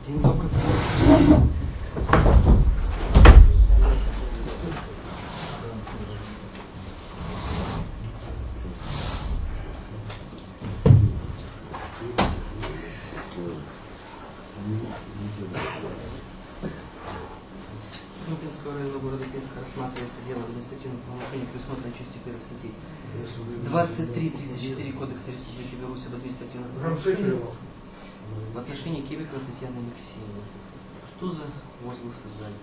День добрый, пожалуйста. Пенского района города Пенска рассматривается дело об административном правонарушении, предусмотренной частью 1 статьи 23-34 Кодекса Республики Беларусь об административном правонарушении в отношении Кебиковой Татьяны Алексеевны. Что за возгласы в зале?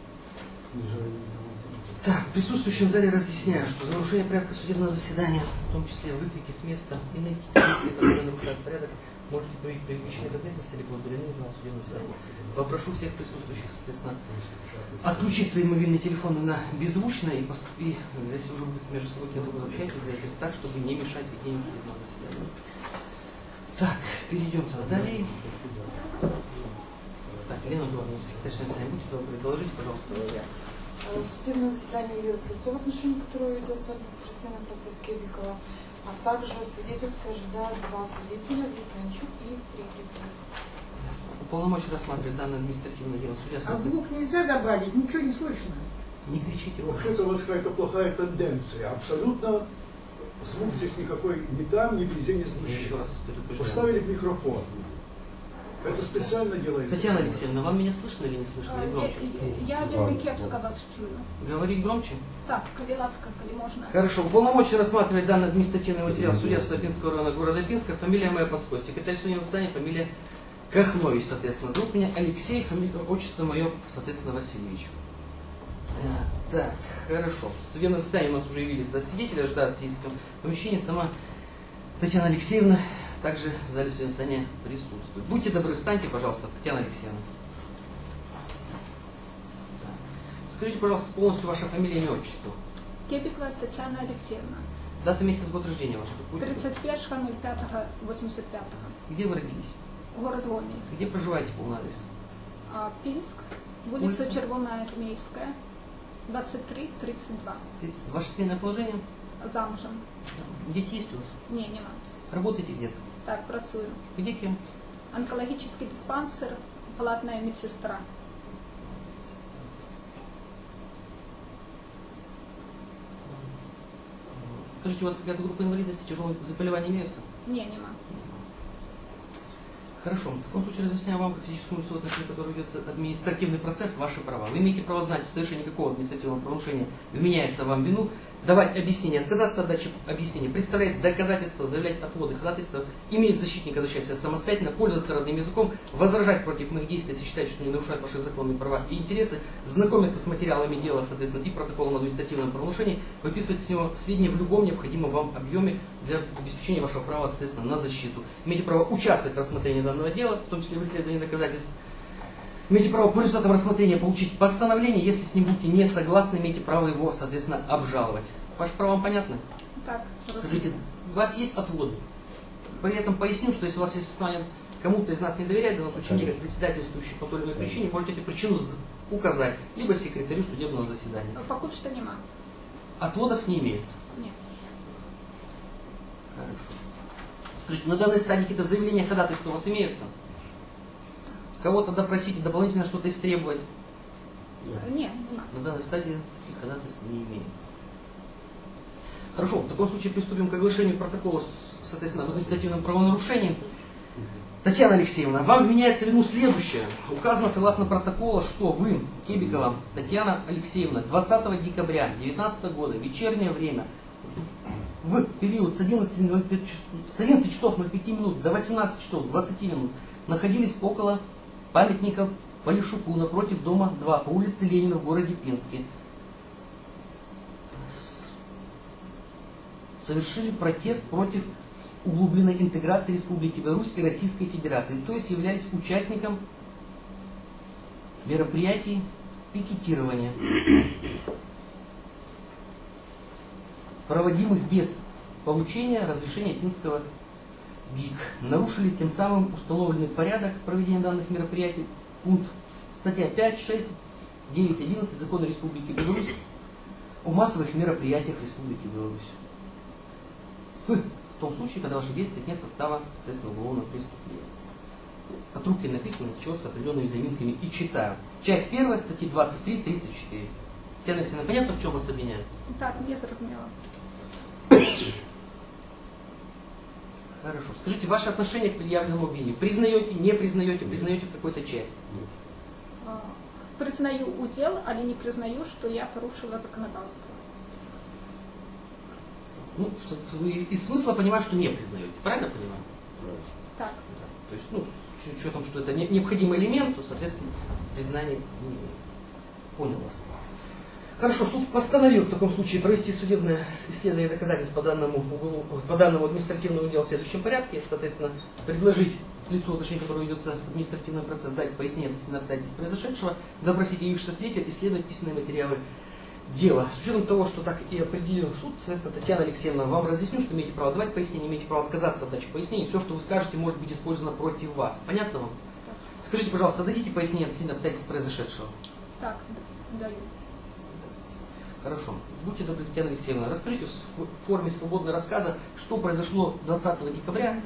Так, присутствующим в зале разъясняю, что за нарушение порядка судебного заседания, в том числе выкрики с места, иные действия, которые нарушают порядок, можете проявить привлечение к ответственности либо удалены из зала судебного заседания. Попрошу всех присутствующих, соответственно, отключить свои мобильные телефоны на беззвучно и если уже будет между собой кем-то общаетесь, сделайте так, чтобы не мешать ведению судебного заседания. Так, перейдем далее. Так, Елена Эдуардовна, секретарь судебного будьте добры, доложите, пожалуйста. Судебное заседание явилось лицо, в отношении которого ведется административный процесс Кебикова, а также свидетельство ожидают два свидетеля, Викончук и Фридрихсон. Уполномочен рассматривать данное административное дело судья. А звук нельзя добавить, ничего не слышно. Не кричите. Вообще-то у вас какая-то плохая тенденция. Абсолютно звук здесь никакой ни там, ни везде не звучит. Еще раз предупреждаю. Поставили микрофон. Это специально делается. Татьяна Алексеевна, вам меня слышно или не слышно? Или громче? Я вельми кепсько вас чую. Говорить громче? Так, коли ласка, коли можно. Хорошо. Уполномочен рассматривать данный административный материал судья Пенского района города Пинска. Фамилия моя Подской. Секретарь судебного заседания, фамилия Кахнович, соответственно. Зовут меня Алексей, отчество мое, соответственно, Васильевич. Так, хорошо. В судебном заседании у нас уже явились два свидетеля, ожидают в свидетельском помещении. Сама Татьяна Алексеевна также в зале судебного заседания присутствует. Будьте добры, встаньте, пожалуйста, Татьяна Алексеевна. Скажите, пожалуйста, полностью ваша фамилия, имя, отчество. Кебикова Татьяна Алексеевна. Дата, месяц, год рождения вашего. 31.05.85. Где вы родились? Город Гомель. Где проживаете, полный адрес? Пинск, улица Червоная Армейская, 23-32. Ваше семейное положение? Замужем. Дети есть у вас? Не, нема. Работаете где-то? Так, працюю. Где кем? Онкологический диспансер, платная медсестра. Скажите, у вас какая-то группа инвалидности, тяжелые заболевания имеются? Не, нема. Хорошо. В таком случае разъясняю вам, как физическому лицу, в отношении которого ведется административный процесс, ваши права. Вы имеете право знать, в совершении какого административного правонарушения вменяется вам вину, давать объяснение, отказаться от дачи объяснений, представлять доказательства, заявлять отводы, ходатайства, иметь защитника, защищать себя самостоятельно, пользоваться родным языком, возражать против моих действий, если считаете, что не нарушают ваши законные права и интересы, знакомиться с материалами дела, соответственно, и протоколом административного правонарушения, выписывать с него сведения в любом необходимом вам объеме для обеспечения вашего права, соответственно, на защиту. Имеете право участвовать в рассмотрении данного дела, в том числе в исследовании доказательств. Имеете право по результатам рассмотрения получить постановление, если с ним будете не согласны, имеете право его, соответственно, обжаловать. Ваши права вам понятны? Так, Скажите, у вас есть отводы? При этом поясню, что если у вас есть основания кому-то из нас не доверять, в данном случае мне, как председательствующий по той или иной причине, можете эту причину указать, либо секретарю судебного заседания. пока что нема. Отводов не имеется. Нет. Хорошо. Скажите, на данной стадии какие-то заявления, ходатайства у вас имеются? Кого-то допросить и дополнительно что-то истребовать? Нет, нема. На данной стадии таких ходатайств не имеется. Хорошо, в таком случае приступим к оглашению протокола, соответственно, об административном правонарушении. Татьяна Алексеевна, вам вменяется в вину следующее. Указано согласно протокола, что вы, Кебикова Татьяна Алексеевна, 20 декабря 2019 года, вечернее время, в период с 11 часов 05 минут до 18 часов 20 минут находились около памятника Полишуку напротив дома 2 по улице Ленина в городе Пинске. Совершили протест против углубленной интеграции Республики Беларусь и Российской Федерации, то есть являлись участником мероприятий пикетирования, проводимых без получения разрешения Пинского ГИК. Нарушили тем самым установленный порядок проведения данных мероприятий, пункт статья 5, 6, 9, 11 Закона Республики Беларусь о массовых мероприятиях Республики Беларусь. В том случае, когда в ваших действиях нет состава, соответственно, уголовного преступления. От руки написано, началось с определенными заминками. И читаю. Часть 1 статьи 23-34. Татьяна Алексеевна, понятно, в чем вас обвиняют? Так, я зрозуміла. Хорошо. Скажите, ваше отношение к предъявленному обвинению. Признаете, не признаете, признаете в какой-то части? Признаю удел, але не признаю, что я порушила законодавство. Ну, из смысла понимаю, что не признаете. Правильно понимаю? Так. Да. То есть, ну, с учетом, что это необходимый элемент, то, соответственно, признание не понял вас. Хорошо, суд постановил в таком случае провести судебное исследование доказательств по данному административному делу в следующем порядке. Соответственно, предложить лицу, в отношении которого ведется административный процесс, дать пояснение относительно обстоятельств произошедшего, допросить явившегося свидетеля, исследовать писанные материалы дела. С учетом того, что так и определил суд, соответственно, Татьяна Алексеевна, вам разъясню, что имеете право давать пояснение, имеете право отказаться от дачи пояснений. Все, что вы скажете, может быть использовано против вас. Понятно вам? Скажите, пожалуйста, дадите пояснение относительно обстоятельств произошедшего? Так, даю. Хорошо. Будьте добры, Татьяна Алексеевна, расскажите в форме свободного рассказа, что произошло 20 декабря,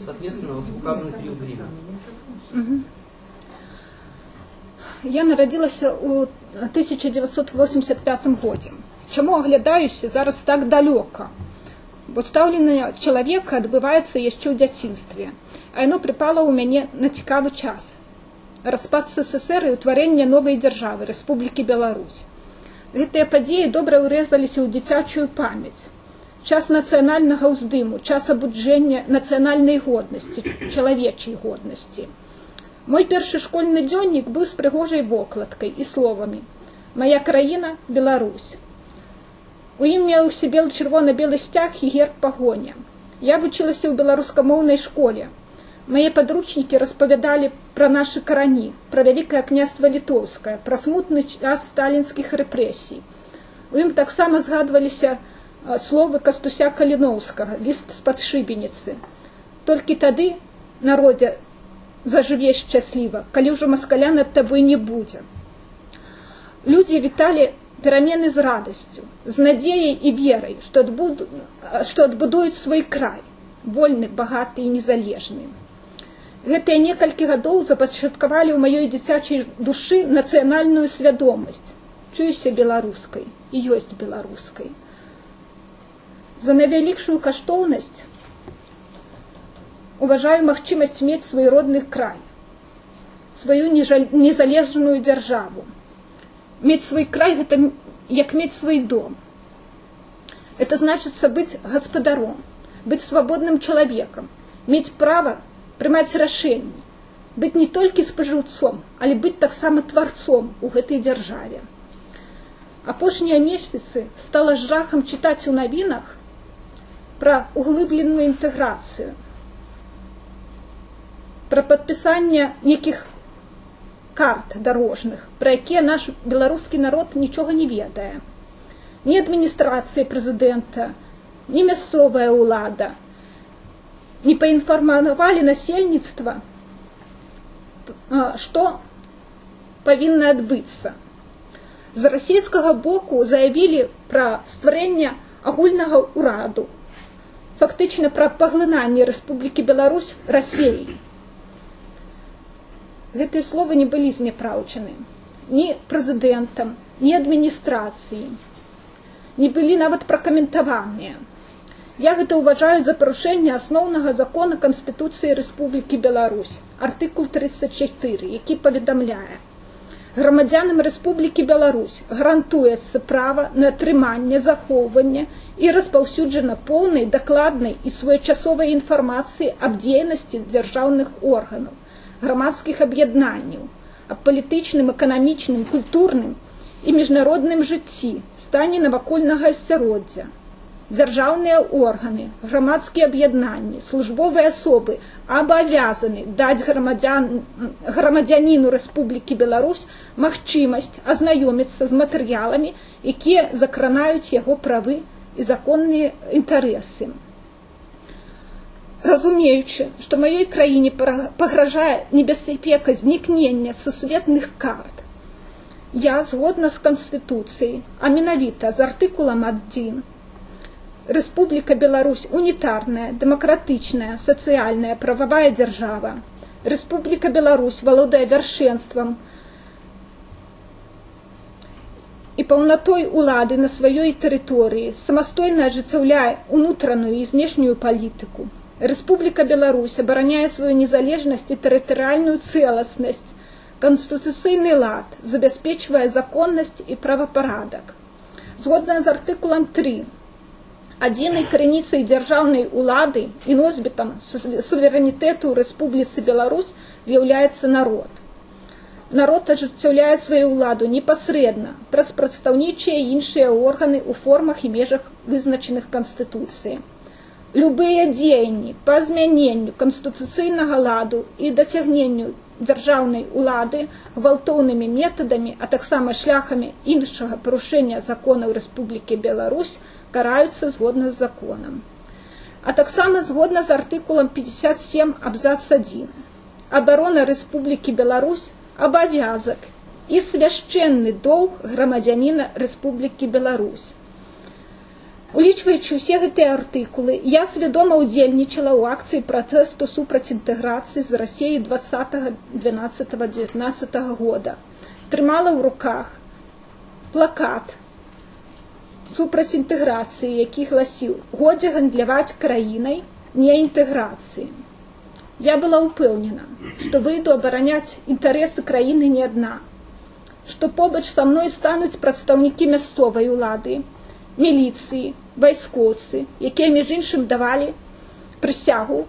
соответственно, вот в указанный период времени. Я народилася у 1985 році. Чому оглядаюся зараз так далеко? Бо ставлення чоловіка відбувається ще в дитинстві, а воно припало у мене на цікавий час. Розпад СССР і утворення нової держави, Республіки Білорусь. Гэтыя падзеі добра ўрэзаліся ў дзіцячую памяць. Час нацыянальнага ўздыму, час абуджэння нацыянальнай годнасці, чалавечай годнасці. Мой першы школьны дзённік быў з прыгожай вокладкай і словамі «Мая краіна – Беларусь». У ім меўся чырвона-белы сцяг і герб пагоня. Я вучылася ў беларускамоўнай школе. Мае падручнікі распавядалі пра нашы карані, пра вялікае княства літоўскае, пра смутны час сталінскіх рэпрэсій. У ім таксама згадваліся словы Кастуся Каліноўскага, ліст з-пад шыбеніцы. Толькі тады, народзе, зажыве шчасліва, калі ўжо маскаля над табой не будзе. Людзі віталі перамены з радасцю, з надзеяй і верай, што адбудуюць свой край, вольны, багаты і незалежны. Гэтыя некалькі гадоў запачаткавалі ў маёй дзіцячай душы нацыянальную свядомасць. Чуюся беларускай і ёсць беларускай. За найвялікшую каштоўнасць уважаю магчымасць мець свой родны край, сваю незалежную дзяржаву. Мець свой край – гэта як мець свой дом. Это значыцца быць гаспадаром, быць свабодным чалавекам, мець права прымаць рашэнні, быць не толькі спажыўцом, але быць таксама тварцом у гэтай дзяржаве. Апошнія месяцы стала жахам чытаць у навінах пра углыбленую інтэграцыю, пра падпісанне нейкіх карт дарожных, пра якія наш беларускі народ нічога не ведае. Ні адміністрацыя прэзідэнта, ні мясцовая ўлада не паінфармавалі насельніцтва, што павінна адбыцца. З расійскага боку заявілі пра стварэнне агульнага ўраду, фактычна пра паглынанне Рэспублікі Беларусь Расіяй. Гэтыя словы не былі зняпраўчаны ні прэзідэнтам, ні адміністрацыі, не былі нават пракаментаваныя. Я гэта ўважаю за парушэнне асноўнага закона Канстытуцыі Рэспублікі Беларусь, артыкул 34, які паведамляе: грамадзянам Рэспублікі Беларусь гарантуецца права на атрыманне, захоўванне і распаўсюджанне поўнай, дакладнай і своечасовай інфармацыі аб дзейнасці дзяржаўных органаў, грамадскіх аб'яднанняў, аб палітычным, эканамічным, культурным і міжнародным жыцці, стане навакольнага асяроддзя. Дзяржаўныя органы, грамадскія аб'яднанні, службовыя асобы абавязаны даць грамадзяніну Рэспублікі Беларусь магчымасць азнаёміцца з матэрыяламі, якія закранаюць яго правы і законныя інтарэсы. Разумеючы, што маёй краіне пагражае небяспека знікнення сусветных карт, я згодна з Канстытуцыяй, а менавіта з артыкулам 1, Рэспубліка Беларусь унітарная, дэмакратычная, сацыяльная, прававая дзяржава. Рэспубліка Беларусь валодае вяршэнствам і паўнатой улады на сваёй тэрыторыі, самастойна ажыццяўляе унутраную і знешнюю палітыку. Рэспубліка Беларусь абараняе сваю незалежнасць і тэрытарыяльную цэласнасць, канстытуцыйны лад, забяспечвае законнасць і правапарадак. Згодна з артыкулам 3, адзінай крыніцай дзяржаўнай улады і носьбітам суверэнітэту ў Рэспубліцы Беларусь з'яўляецца народ. Народ ажыццяўляе сваю ўладу непасрэдна праз прадстаўнічыя і іншыя органы ў формах і межах вызначаных Канстытуцыяй. Любыя дзеянні па змяненню канстытуцыйнага ладу і дацягненню дзяржаўнай улады гвалтоўнымі метадамі, а таксама шляхамі іншага парушэння законаў Рэспублікі Беларусь караюцца згодна з законам. А таксама згодна з артыкулам 57 абзац 1. Абарона Рэспублікі Беларусь абавязак і свяшчэнны доўг грамадзяніна Рэспублікі Беларусь. Улічваючы ўсе гэтыя артыкулы, я свядома ўдзельнічала ў акцыі пратэсту супраць інтэграцыі з Расіяй 20.12.19 года. Трымала ў руках плакат супраць інтэграцыі, які гласіў: «Годзе гандляваць краінай не інтэграцыі». Я была ўпэўнена, што выйду абараняць інтарэсы краіны не адна, што побач са мной стануць прадстаўнікі мясцовай улады, міліцыі, вайскоўцы, якія, між іншым, давалі прысягу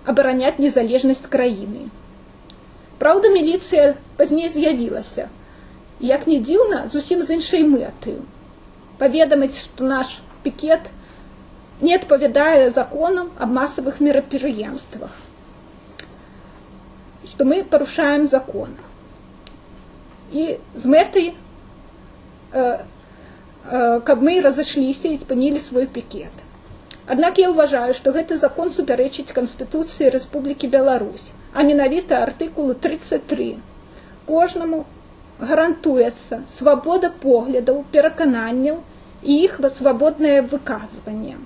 абараняць незалежнасць краіны. Праўда, міліцыя пазней з'явілася, як не дзіўна, зусім з іншай мэтаю. Паведаміць, што наш пікет не адпавядае законам аб масавых мерапрыемствах, што мы парушаем закон. І з мэтай каб мы разышліся і спынілі свой пікет. Аднак я ўважаю, што гэты закон супярэчыць Канстытуцыі Рэспублікі Беларусь, а менавіта артыкулу 33. Кожнаму гарантуецца свабода поглядаў, перакананняў і іх свабоднае выказванне.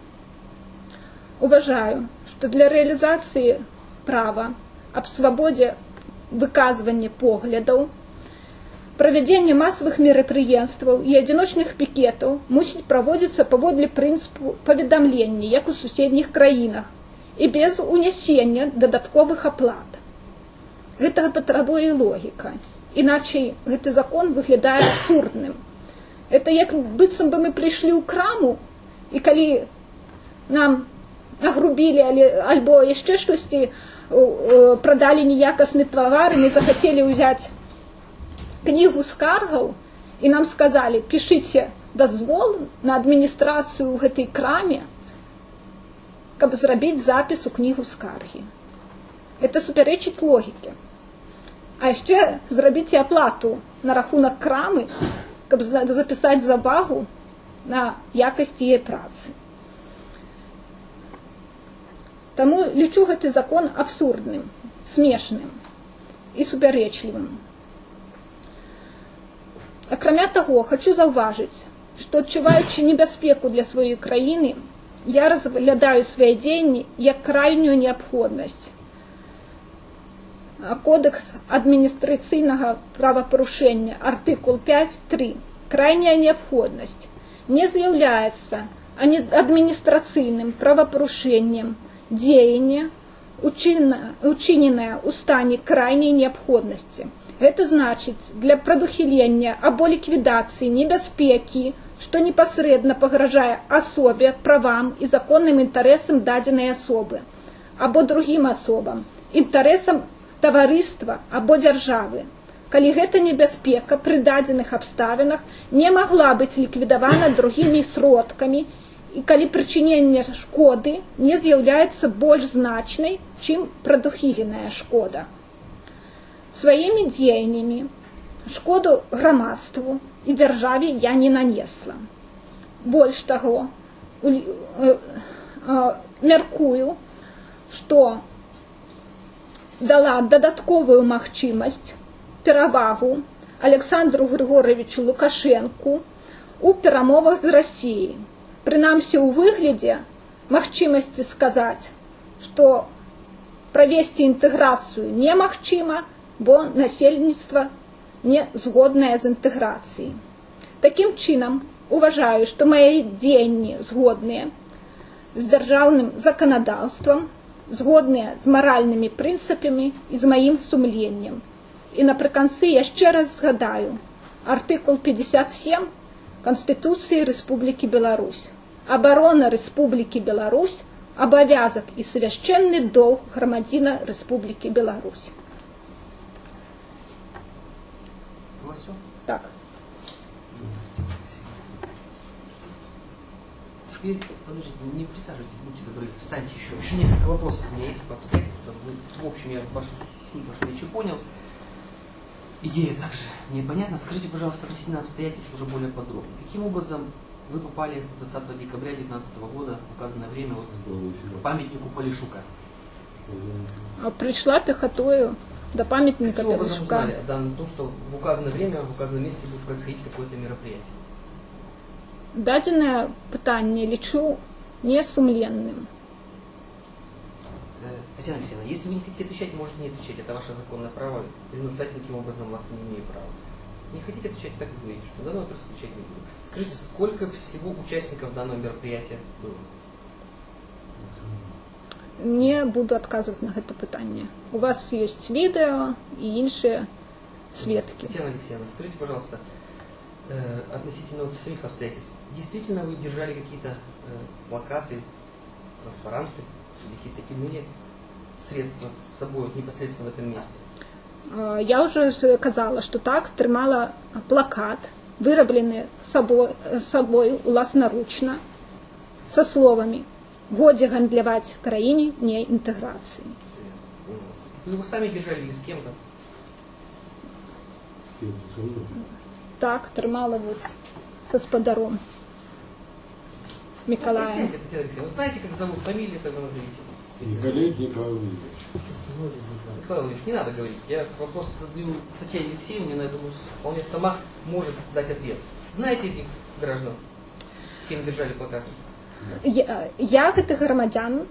Уважаю, што для рэалізацыі права аб свабодзе выказвання поглядаў правядзенне масавых мерапрыемстваў і адзіночных пікетаў мусіць праводзіцца паводле прынцыпу паведамлення, як у суседніх краінах, і без унясення дадатковых аплат. Гэтага патрабуе логіка, іначай гэты закон выглядае абсурдным. Это як быццам бы мы прыйшлі ў краму, і калі нам нагрубілі альбо яшчэ штосьці прадалі неякасны тавар, мы захацелі ўзяць кнігу скаргаў, і нам сказалі: пішыце дазвол на адміністрацыю ў гэтай краме, каб зрабіць запіс у кнігу скаргі. Это супярэчыць логіке. А яшчэ зрабіце аплату на рахунак крамы, каб запісаць завагу на якасць яе працы. Таму лічу гэты закон абсурдным, смешным і супярэчлівым. Акрамя таго, хочу заўважыць, што, адчуваючы небяспеку для сваёй краіны, я разглядаю свае дзеянні як крайнюю неабходнасць. Кодекс адміністрацыйнага правапарушэння, артыкул 5.3. Крайняя неабходнасць не з'яўляецца адміністрацыйным правапарушэннем дзеяння, учыненае ў стане крайняй неабходнасці. Гэта значыць, для прадухілення або ліквідацыі небяспекі, што непасрэдна пагражае асобе, правам і законным інтарэсам дадзенай асобы, або другім асобам, інтарэсам таварыства або дзяржавы, калі гэта небяспека пры дадзеных абставінах не магла быць ліквідавана другімі сродкамі і калі прычыненне шкоды не з'яўляецца больш значнай, чым прадухіленая шкода. Сваімі дзеяннямі шкоду грамадству і дзяржаве я не нанесла. Больш таго, мяркую, што дала дадатковую магчымасць, перавагу Александру Григоровичу Лукашенку у перамовах з Расіяй. Прынамсі ў выглядзе магчымасці сказаць, што правесці інтэграцыю немагчыма, бо насельніцтва не згоднае з інтэграцыяй. Такім чынам, уважаю, што мае дзеянні згодныя з дзяржаўным заканадаўствам, згодныя з маральнымі прынцыпамі і з маім сумленнем. І напрыканцы яшчэ раз згадаю артыкул 57 Конституцыі Рэспублікі Беларусь. Абарона Рэспублікі Беларусь – абавязак і свяшчэнны доўг грамадзіна Рэспублікі Беларусь. У вас все? Так. Теперь, подождите, не присаживайтесь, будьте добры, встаньте еще. Еще несколько вопросов у меня есть по обстоятельствам. В общем, я вашу суть вашей речи понял. Идея также непонятна. Скажите, пожалуйста, относительно обстоятельств уже более подробно. Каким образом вы попали 20 декабря 2019 года в указанное время вот, к памятнику Полишука? Пришла пехотою до памятника Каким образом Полишука. узнали о том, что в указанное время, в указанном месте будет происходить какое-то мероприятие? Дадзенае пытанне лічу несумленным. Татьяна Алексеевна, если вы не хотите отвечать, можете не отвечать. Это ваше законное право. Принуждать таким образом вас не имею права. Не хотите отвечать, так и говорите, что данный вопрос отвечать не буду. Скажите, сколько всего участников данного мероприятия было? Не буду адказваць на гэта пытанне. У вас ёсць відэо і іншыя сведкі. Татьяна Алексеевна, скажите, пожалуйста, относительно вот самих обстоятельств, действительно вы держали какие-то плакаты, транспаранты или какие-то иные средства с собой вот, непосредственно в этом месте? Я уже казала, што так, трымала плакат, выраблены сабой уласнаручна, са словамі «Годзе гандляваць краіне не інтэграцыі». Вы его сами держали или с кем-то? Так, трымала вось са спадаром Миколаем. Объясняйте, Татьяна Алексеевна, вы знаете, как зовут, фамилию тогда назовите? Николай Ильич. Михаил Ильич, не надо говорить. Я вопрос задаю Татьяне Алексеевне, но я думаю, вполне сама может дать ответ. Знаете этих граждан, с кем держали плакаты? Я гэтых грамадзян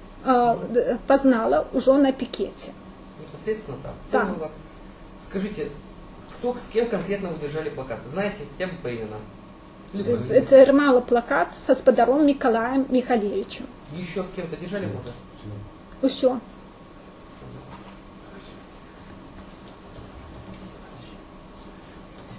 пазнала ўжо на пікеце. Непосредственно там? Да. Понял вас. Скажите, кто, с кем конкретно вы держали плакаты? Знаете, хотя бы по именам? Трымала плакат са спадаром Миколаем Михалевичем. Еще с кем-то держали плакат? Усё.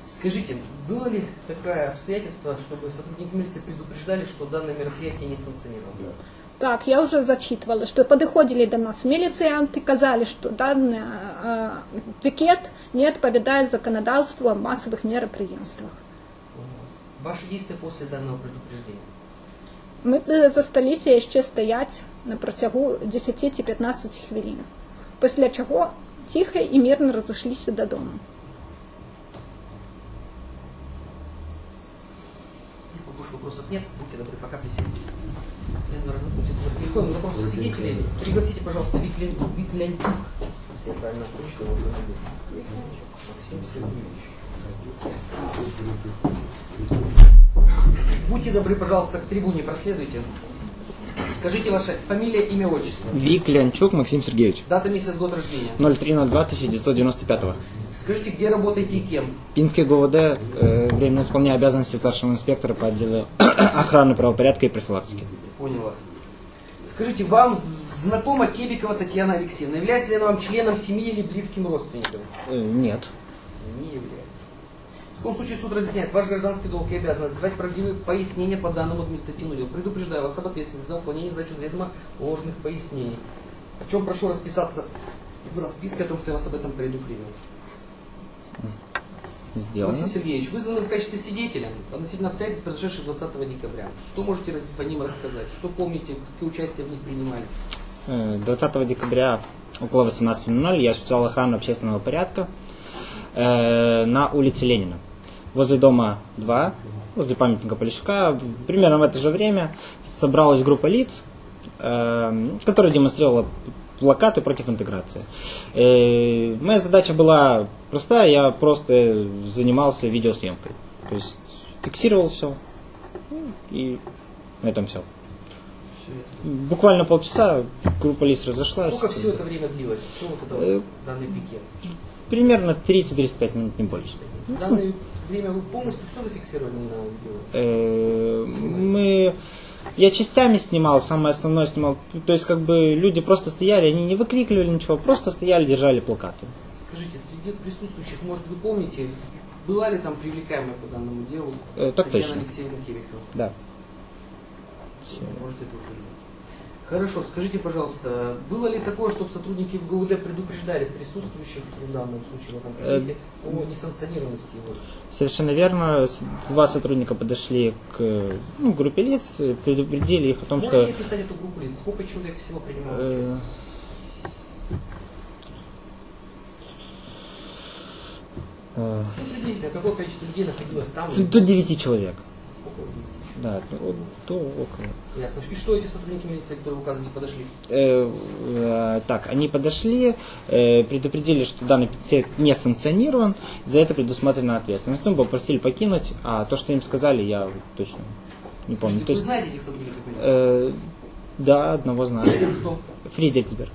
Скажите, было ли такое обстоятельство, чтобы сотрудники милиции предупреждали, что данное мероприятие не санкционировано? Так, я уже зачитывала, что подходили до нас милицианты, казали, что данный пикет не отповедает законодательству о массовых мероприятиях. Ваши действия после данного предупреждения? Мы засталіся яшчэ стаяць на працягу 10-15 хвілін, пасля чаго ціха і мірна разышліся дадому. Больше вопросов нет, будьте добры, пока присядьте. Переходим к запросу свидетелей. Пригласите, пожалуйста, Виклянчук. Если я правильно точно его фамилию. Максим Сергеевич. Будьте добры, пожалуйста, к трибуне проследуйте. Скажите ваше фамилия, имя, отчество. Виклянчук Максим Сергеевич. Дата, месяц, год рождения. 03.02.1995. Скажите, где работаете и кем? Пинский ГУВД, временно исполняя обязанности старшего инспектора по отделу охраны правопорядка и профилактики. Понял вас. Скажите, вам знакома Кебикова Татьяна Алексеевна? Является ли она вам членом семьи или близким родственником? Нет. Не является. В таком случае суд разъясняет ваш гражданский долг и обязанность давать правдивые пояснения по данному административному делу. Предупреждаю вас об ответственности за уклонение задачу заведомо ложных пояснений. О чем прошу расписаться в расписке о том, что я вас об этом предупредил. Сделано. Максим Сергеевич, вызваны в качестве свидетеля относительно обстоятельств, произошедших 20 декабря. Что можете по ним рассказать? Что помните, какие участия в них принимали? 20 декабря около 18:00 я осуществлял охрану общественного порядка на улице Ленина. Возле дома 2, возле памятника Полишука, примерно в это же время собралась группа лиц, которая демонстрировала плакаты против интеграции. Моя задача была простая, я просто занимался видеосъемкой. То есть фиксировал все, и на этом все. Буквально полчаса группа лиц разошлась. Сколько все это время длилось? Все вот это вот, данный пикет? Примерно 30-35 минут, не больше. Данное время вы полностью все зафиксировали на видео? Я частями снимал, самое основное снимал. То есть как бы люди просто стояли, они не выкрикивали ничего, просто стояли, держали плакаты. Скажите, среди присутствующих, может, вы помните, была ли там привлекаемая по данному делу Так Татьяна точно. Алексеевна Кебикова? Да. Можете это утверждать. Хорошо, скажите, пожалуйста, было ли такое, чтобы сотрудники ГУВД предупреждали присутствующих в данном случае в этом предмете о несанкционированности его? Совершенно верно. Два сотрудника подошли к группе лиц, предупредили их о том, Можете что... описать эту группу лиц? Сколько человек всего принимало участие? Ну, приблизительно, какое количество людей находилось там? До 9 человек. Около 9 человек. Да, до около. Ясно. И что эти сотрудники милиции, которые вы указываете, подошли? Так, они подошли, предупредили, что данный пикет не санкционирован, за это предусмотрена ответственность. Ну, попросили покинуть, а то, что им сказали, я точно не помню. Скажите, вы знаете этих сотрудников милиции? Да, одного знаю. Кто? Фридрихсберг.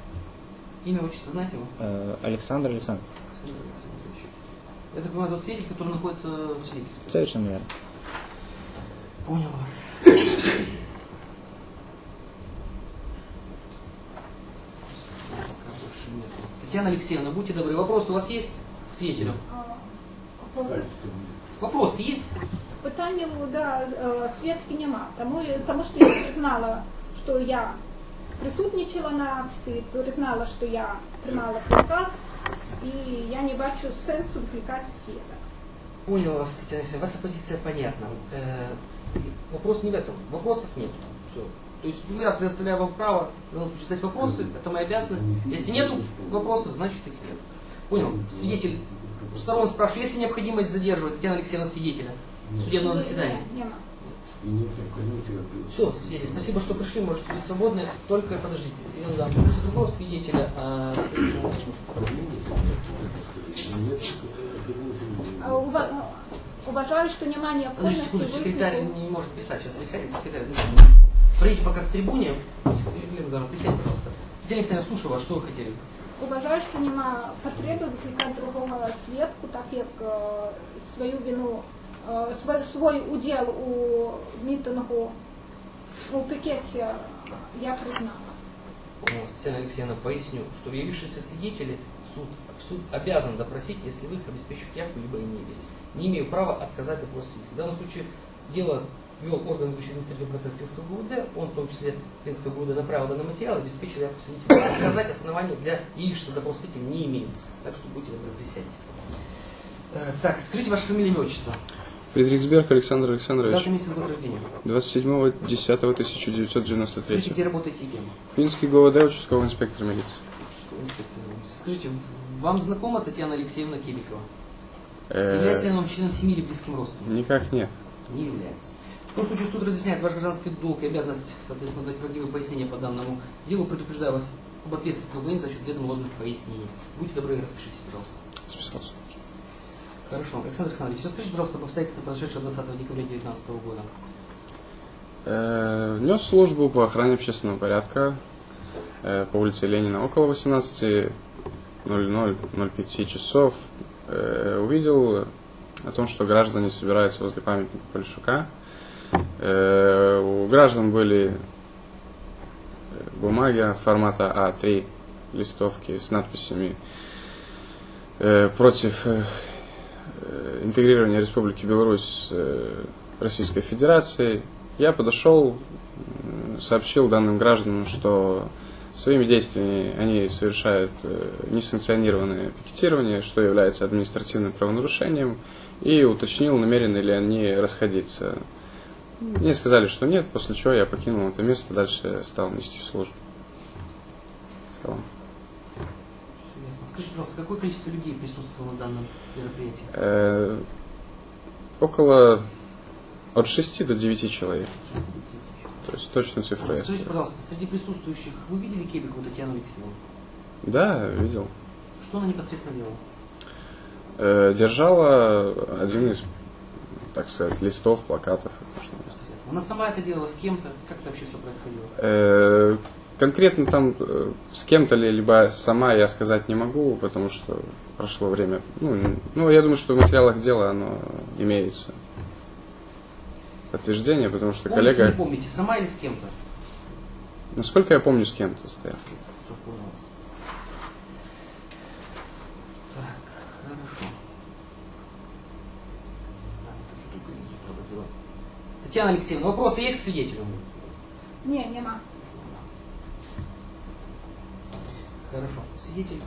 Имя, отчество знаете его? Александр Александрович. Александр Александрович. Я так понимаю, тот свидетель, который находится в свидетельстве. Совершенно верно. Понял вас. Татьяна Алексеевна, будьте добры, вопросы у вас есть к свидетелю? Вопросы есть? Питання, да, свідки нема. Тому що я признала, що я присутнічала на акції, признала, що я тримала плакат, і я не бачу сенсу викликати свідка. Понял вас, Татьяна Алексеевна, ваша позиция понятна. Вопрос не в этом, вопросов нет. Все. То есть я предоставляю вам право в данном случае задать вопросы, это моя обязанность. Если нету вопросов, значит их нет. Понял? Свидетель у сторон спрашивает, есть ли необходимость задерживать Татьяна Алексеевна свидетеля судебного заседания? Нема. Все, свидетель, спасибо, что пришли, можете быть свободны, только подождите. Ирина Адамовна, если другого свидетеля, Уважаю, що немає подождите необхідності секунду, секретарь виклику. не может писать, сейчас присядет секретарь. Пройдите пока к трибуне, Ирина Адамовна, присядьте, пожалуйста. Татьяна Алексеевна, слушаю вас, что вы хотели? Вважаю, що нема потреби викликати другого свідку, так як свою вину, свій уділ у мітингу, у пікеті я признала. Татьяна Алексеевна, поясню, что в явившиеся свидетели суд обязан допросить, если вы их обеспечивают явку, либо и не явились. Не имею права отказать допрос свидетелей. В данном случае дело вел орган ведущий административный процесс Клинского ГУВД, он в том числе Клинского ГУВД направил данный материал, обеспечил явку свидетелей. Отказать оснований для явившегося допрос свидетелей не имеется. Так что будьте добры, присядьте. Так, скажите ваше фамилия, имя, отчество. Фридрихсберг Александр Александрович. Дата, месяц, год рождения. 27.10.1993. Скажите, где работаете и кем? Клинский ГУВД, участковый инспектор милиции. Скажите, вам знакома Татьяна Алексеевна Кебикова? Является ли она членом семьи или близким родственником? Никак нет. Не является. В том случае суд разъясняет ваш гражданский долг и обязанность, соответственно, дать правдивые пояснения по данному делу. Предупреждаю вас об ответственности за уклонение за счет ведомо ложных пояснений. Будьте добры, распишитесь, пожалуйста. Списался. Хорошо. Александр Александрович, расскажите, пожалуйста, об обстоятельствах, произошедшего 20 декабря 2019 года. Нес службу по охране общественного порядка по улице Ленина около 18:00-05 часов. Увидел о том, что граждане собираются возле памятника Полищука. У граждан были бумаги формата А3, листовки с надписями против интегрирования Республики Беларусь с Российской Федерацией. Я подошел, сообщил данным гражданам, что своими действиями они совершают несанкционированное пикетирование, что является административным правонарушением, и уточнил, намерены ли они расходиться. Мне сказали, что нет, после чего я покинул это место, дальше стал нести службу. Ясно. Скажите, пожалуйста, какое количество людей присутствовало на данном мероприятии? Около от 6 до 9 человек. То есть точную цифру я Скажите, скажу. пожалуйста, среди присутствующих вы видели Кебикову Татьяну Алексеевну? Да, видел. Что она непосредственно делала? Держала один из, так сказать, листов, плакатов. Она сама это делала с кем-то? Как это вообще все происходило? Конкретно там с кем-то ли, либо сама я сказать не могу, потому что прошло время. Ну, я думаю, что в материалах дела оно имеется. Подтверждение, потому что Помните, коллега... не помните, сама или с кем-то? Насколько я помню, с кем-то стоял. Все понял. Так, хорошо. Тоже тут границу проводила. Татьяна Алексеевна, вопросы есть к свидетелю? Не, нема. Хорошо. Свидетель.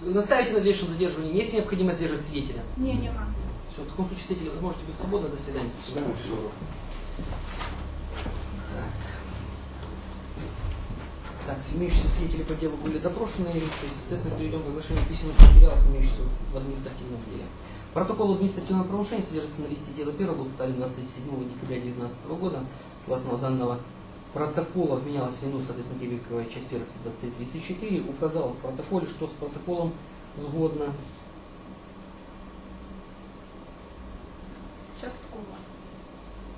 Наставите на дальнейшем задерживании. Есть необходимость задерживать свидетеля? Не, нема. Все, в таком случае свидетель вы можете быть свободны. До свидания. Так, имеющиеся свидетели по делу были допрошены, естественно, перейдем к оглашению письменных материалов, имеющихся в административном деле. Протокол административного правонарушения содержится на листе дела 1, был составлен 27 декабря 2019 года. Согласно данного протокола вменялось в вину, соответственно, Кебиковая часть 1 2334, указал в протоколе, что с протоколом сгодно. Частково.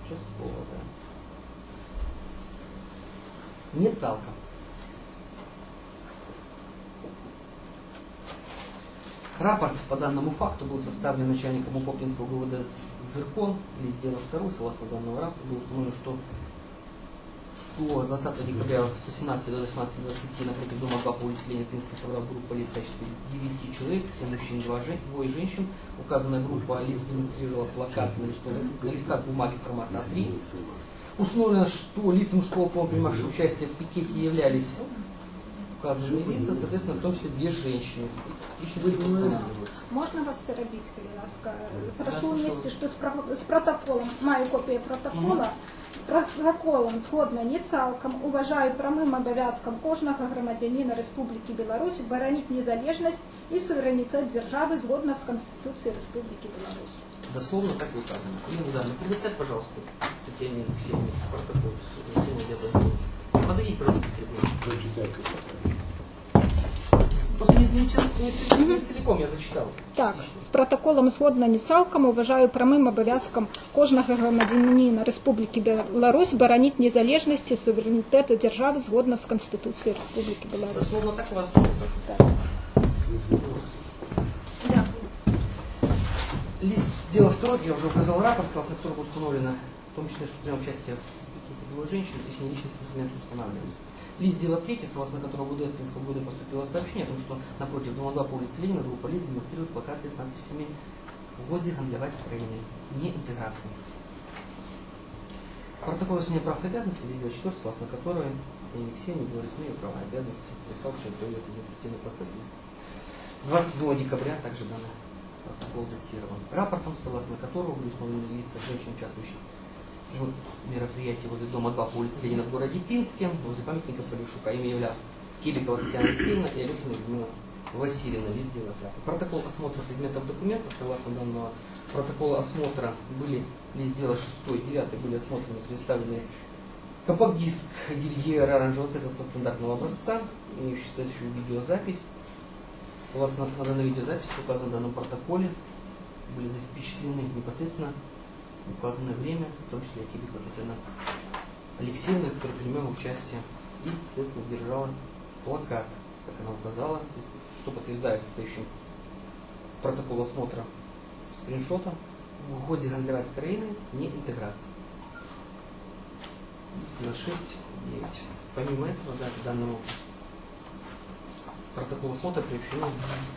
Частково, да. Не цалком. Рапорт по данному факту был составлен начальником Упопинского ГУВД Зырко, лист дела 2, согласно данного рапорта было установлено, что 20 декабря с 18 до 18:20 напротив дома 2 по улице Ленина Пинской собралась группа лиц в качестве 9 человек, 7 мужчин, 2 женщин. Указанная группа лиц демонстрировала плакаты на листах бумаги формата А3. Установлено, что лица мужского пола, принимавшие участие в пикете, являлись указанные лица, соответственно, в том числе 2 женщины. Можно вас перебить, Калинаска? Прошу вместе, что с протоколом, маю копію протокола, з протоколом згодна не цалком, уважаю прямим обов'язком кожного громадянина Республіки Білорусь боронить незалежність і суверенітет держави згодно з Конституцією Республіки Білорусь. Дословно так и указано. Ирина Даниловна, предоставь, пожалуйста, Татьяне Алексеевне протокол судебного. Подойдите, пожалуйста, к трибуне. Просто не целиком я зачитал. Так, з протоколом згодна не цалком, уважаю прямим обов'язком кожного громадянина Республіки Білорусь боронить незалежність і суверенітет держави згодно з Конституцією Республіки Білорусь. Дословно так у вас. Лист дела 2, я уже указал рапорт, согласно которому установлено, в том числе, что принял участие в пикете 2 женщин, их личностные документы устанавливались. Лист дела 3, согласно которому в УДС Пинского ГУВД поступило сообщение о том, что напротив дома 2 по улице Ленина группа лиц демонстрирует плакаты с надписями «Вводе гандлевать с Украиной. Не интеграции». Протокол усиления прав и обязанностей, лист дела 4, согласно которой Алексеевне были решены права и обязанности, писал, что проводится административный процесс. 27 декабря также данный протокол датирован. Рапортом, согласно которого были установлены лица женщин, участвующих в мероприятии возле дома 2 по улице Ленина в городе Пинске, возле памятника Полишука. Ими являлась Кибикова Татьяна Алексеевна и Алехина Людмила Васильевна. Лист дела 5. Протокол осмотра предметов документов, согласно данного протокола осмотра, были лист дела 6 и 9 были осмотрены, представлены компакт-диск DVD оранжевого цвета со стандартного образца, имеющий следующую видеозапись. Согласно данной видеозаписи, указанной в данном протоколе, были запечатлены непосредственно указанное время, в том числе Кибикова Татьяна Алексеевна, которая принимала участие и, естественно, держала плакат, как она указала, что подтверждает состоящим протокол осмотра скриншотом в ходе гандлевать с Украиной не интеграции. Дело 6, 9. Помимо этого, да, к данному протоколу осмотра приобщено диск.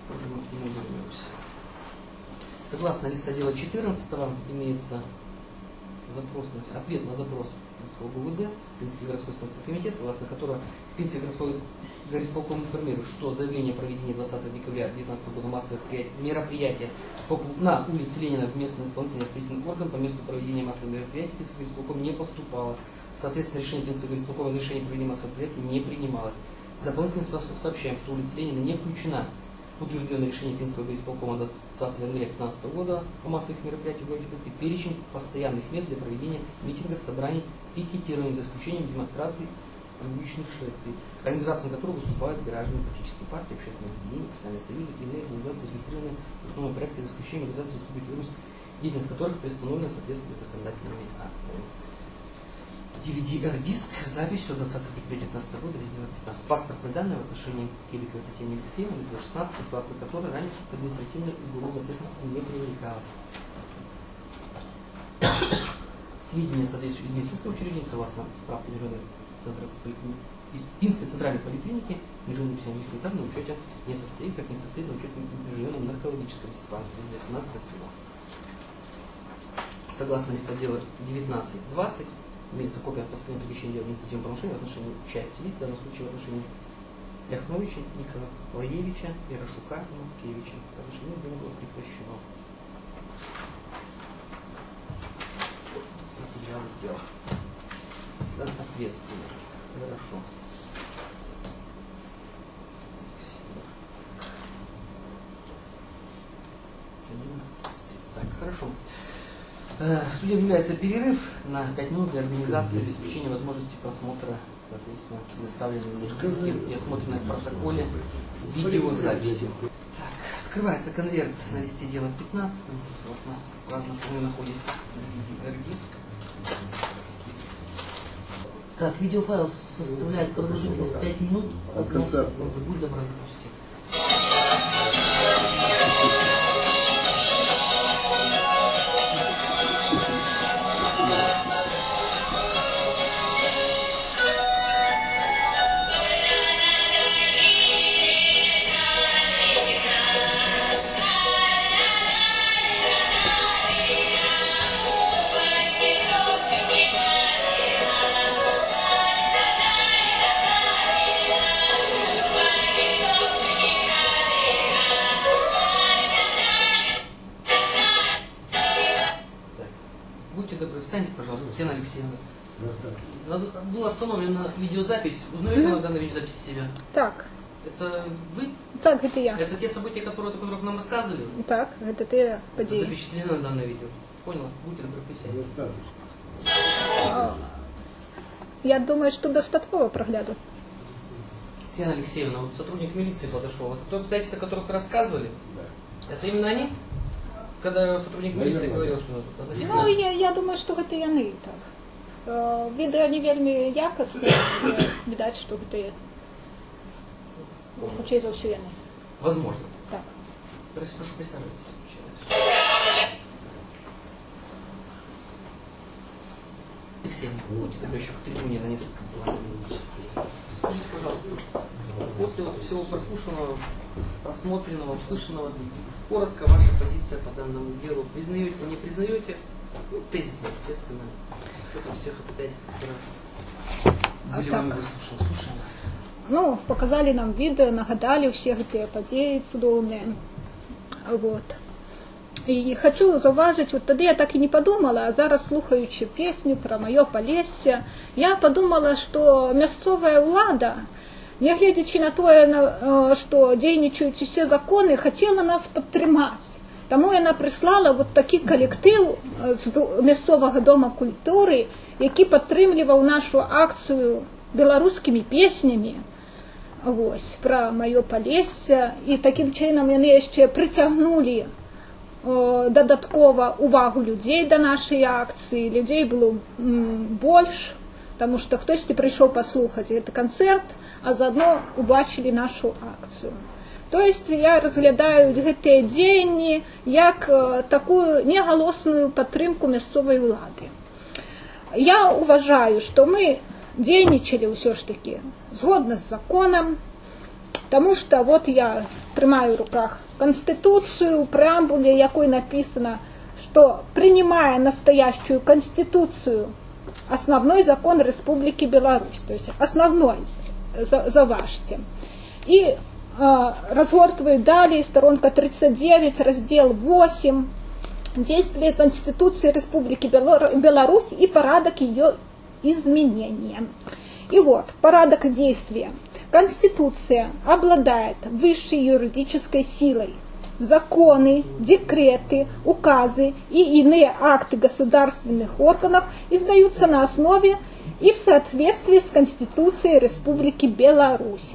Позже мы к нему вернемся. Согласно листа дела 14 имеется запрос, ответ на запрос Пинского ГУВД, Пинский городской исполнительный комитет, согласно которого Пинский городской горисполком информирует, что заявление о проведении 20 декабря 2019 года массовых мероприятия на улице Ленина в местный исполнительный орган по месту проведения массовых мероприятий Пинского горисполком не поступало. Соответственно, решение Пинского горисполкома о разрешении проведения массовых мероприятий не принималось. Дополнительно сообщаем, что улица Ленина не включена в утвержденное решение Пинского горисполкома 20 января 2015 года о массовых мероприятиях в городе Пинске перечень постоянных мест для проведения митингов, собраний, пикетирования, за исключением демонстраций уличных шествий, организацией которых выступают граждане, политические партии, общественные объединения, профессиональные союзы и иные организации, зарегистрированные в установленном порядке, за исключением организаций Республики Беларусь, деятельность которых приостановлена в соответствии с законодательными актами. DVD-диск с записью 20 декабря 2019 года, раздел 15. Паспортные данные в отношении Кибиковой Татьяны Алексеевны, раздел 16, согласно которой ранее административной и уголовной ответственности не привлекалось. Сведения, соответствующие из медицинского учреждения, согласно справке Международной из Пинской центральной поликлиники, международный психиатрический центр на учете не состоит, как не состоит на учете межрайонного наркологического диспансера, раздел 17-18. Согласно листодела 19-20, имеется копия постановления прекращения дела административного правонарушения в отношении части лиц, в данном случае в отношении Яхновича, Николаевича, Ярошука и Мацкевича. Отношение дело было прекращено. Материалы дел. Соответственно. Хорошо. Так, хорошо. Судья объявляется перерыв на 5 минут для организации обеспечения возможности просмотра, соответственно, предоставленной на диске и осмотренной в протоколе видеозаписи. Так, скрывается конверт на листе дела 15, соответственно, указано, что он находится в диск. Так, видеофайл составляет продолжительность 5 минут. От конца. Будем разопустить. Встаньте, пожалуйста, Татьяна Алексеевна. Была остановлена видеозапись. Узнаете на данной видеозаписи себя? Так. Это вы? Так, это я. Это те события, которые нам рассказывали? Так, это те події. Это запечатлены на данное видео. Понял вас? Будьте добры, присядьте. Я думаю, что достаточно прогляду. Татьяна Алексеевна, вот сотрудник милиции подошел. Это то обстоятельства, о которых вы рассказывали? Да. Это именно они? Когда сотрудник милиции говорил, что относительно... Ну, я думаю, что это яны так. Відео не вельми якісне, видать, что это худшее за все яны. Возможно. Так. Прошу, присаживайтесь. Алексеевна, будьте добры, еще к трибуне на несколько минут. Скажите, пожалуйста, после всего прослушанного, просмотренного, услышанного, коротко ваша позиция по данному делу. Признаете, не признаете? Ну, тезисно, естественно. С учетом всех обстоятельств, которые были вами выслушаны. Слушаем вас. Ну, показали нам відео, нагадали всі ті події цудовні. Вот. І хочу зауважити, от тоді я так і не подумала, а зараз слухаючи пісню про моє Полісся, я подумала, що місцева влада, не глядячи на то, що дійничають усі закони, хотіла нас підтримати. Тому вона прислала от такий колектив з місцевого Дому культури, який підтримував нашу акцію білоруськими піснями. Ось, про моє Полісся. І таким чином вони ще притягнули додатково увагу людей до нашої акції. Людей було більше, тому що хтось прийшов послухати цей концерт, а заодно побачили нашу акцію. Тобто я розглядаю ці дії як таку неголосну підтримку місцевої влади. Я вважаю, що ми дійничали все ж таки згодно з законом, тому що от я тримаю в руках Конституцию, в преамбуле якой написано, что принимая настоящую Конституцию, основной закон Республики Беларусь, то есть основной, заважьте. И разгортывает далее, сторонка 39, раздел 8, действие Конституции Республики Беларусь и порядок ее изменения. И вот, порядок действия. Конституция обладает высшей юридической силой. Законы, декреты, указы и иные акты государственных органов издаются на основе и в соответствии с Конституцией Республики Беларусь.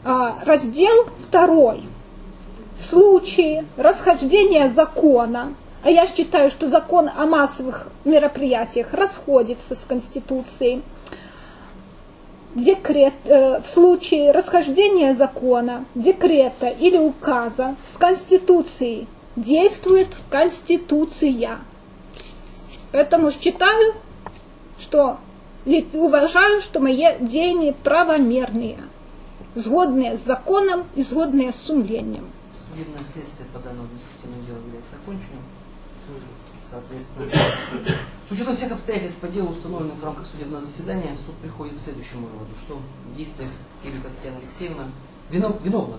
Раздел 2. В случае расхождения закона, а я считаю, что закон о массовых мероприятиях расходится с Конституцией, в случае расхождения закона, декрета или указа с Конституцией действует Конституция. Поэтому считаю, что и уважаю, что мои деяния правомерные, сгодные с законом и сгодные с сумлением. Судебное следствие по данному административному делу является оконченным. Соответственно, с учетом всех обстоятельств по делу, установленных в рамках судебного заседания, суд приходит к следующему выводу, что действия Кивика Татьяны Алексеевны виновна,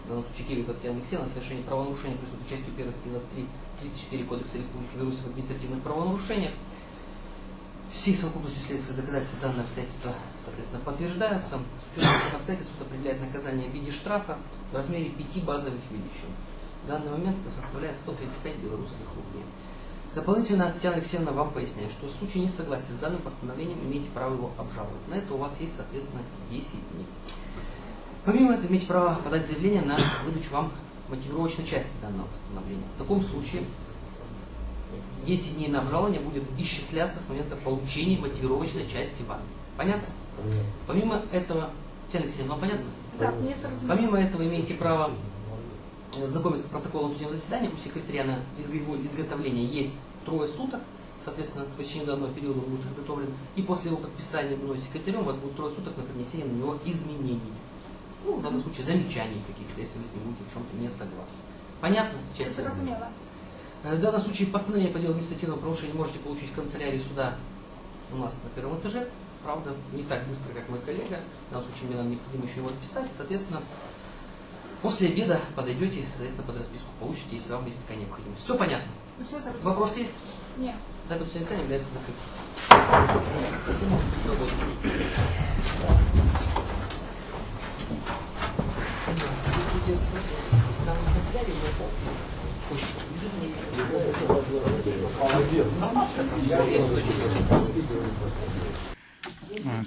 в данном случае Кивика Татьяна Алексеевна, в совершении правонарушения присутствует частью 1 статьи 23-34 Кодекса Республики Беларусь в административных правонарушениях. Всей совокупностью следственных доказательств данные обстоятельства, соответственно, подтверждаются. С учетом этих обстоятельств суд определяет наказание в виде штрафа в размере 5 базовых величин. В данный момент это составляет 135 белорусских рублей. Дополнительно Татьяна Алексеевна вам поясняет, что в случае несогласия с данным постановлением имеете право его обжаловать. На это у вас есть, соответственно, 10 дней. Помимо этого, имеете право подать заявление на выдачу вам мотивировочной части данного постановления. В таком случае 10 дней на обжалование будет исчисляться с момента получения мотивировочной части вами. Понятно? Помимо этого, Татьяна Алексеевна, вам понятно? Да, мне сразу. Помимо этого, имеете право ознакомиться с протоколом судебного заседания. У секретаря на изготовление есть 3 суток. Соответственно, в течение данного периода он будет изготовлен. И после его подписания мной секретарем у вас будет 3 суток на принесение на него изменений. Ну, в данном случае замечаний каких-то, если вы с ним будете в чем-то не согласны. Понятно? В части Разумела. В данном случае постановление по делу административного правонарушения можете получить в канцелярии суда у нас на 1-м этаже. Правда, не так быстро, как мой коллега. В данном случае мне нам необходимо еще его отписать. Соответственно, после обеда подойдете, соответственно, под расписку получите, если вам есть такая необходимость. Все понятно? Вопрос есть? Нет. На этом заседание является закрытым. Спасибо. Свободно.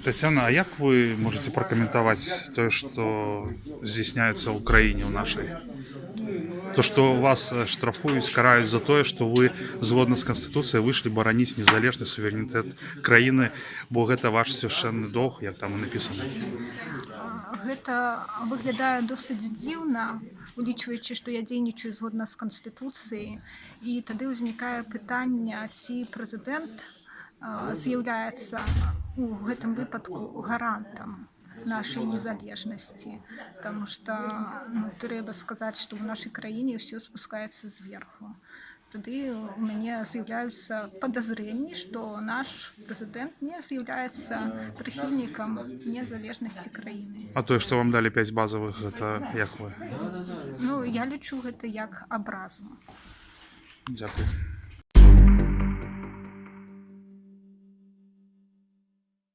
Тетяна, а як ви можете прокоментувати те, що здійсняється в Україні в нашій? То, що вас штрафують, карають за те, що ви згодно з Конституцією вийшли боронити незалежний суверенітет країни, бо це ваш священний долг, як там і написано. Гэта выглядае досыць дзіўна, улічваючы, што я дзейнічаю згодна з Канстытуцыяй, і тады ўзнікае пытанне, ці прэзідэнт з'яўляецца у гэтым выпадку гарантам нашай незалежнасці, потому што трэба сказаць, што ў нашай краіне ўсё спускаецца зверху. Тады у мяне з'яўляюцца падазрэнні, што наш прэзідэнт не з'яўляецца прыхільнікам незалежнасці краіны. А тое, што вам далі 5 базовых, гэта як вы? Ну, я лічу гэта як абразу. Дякую.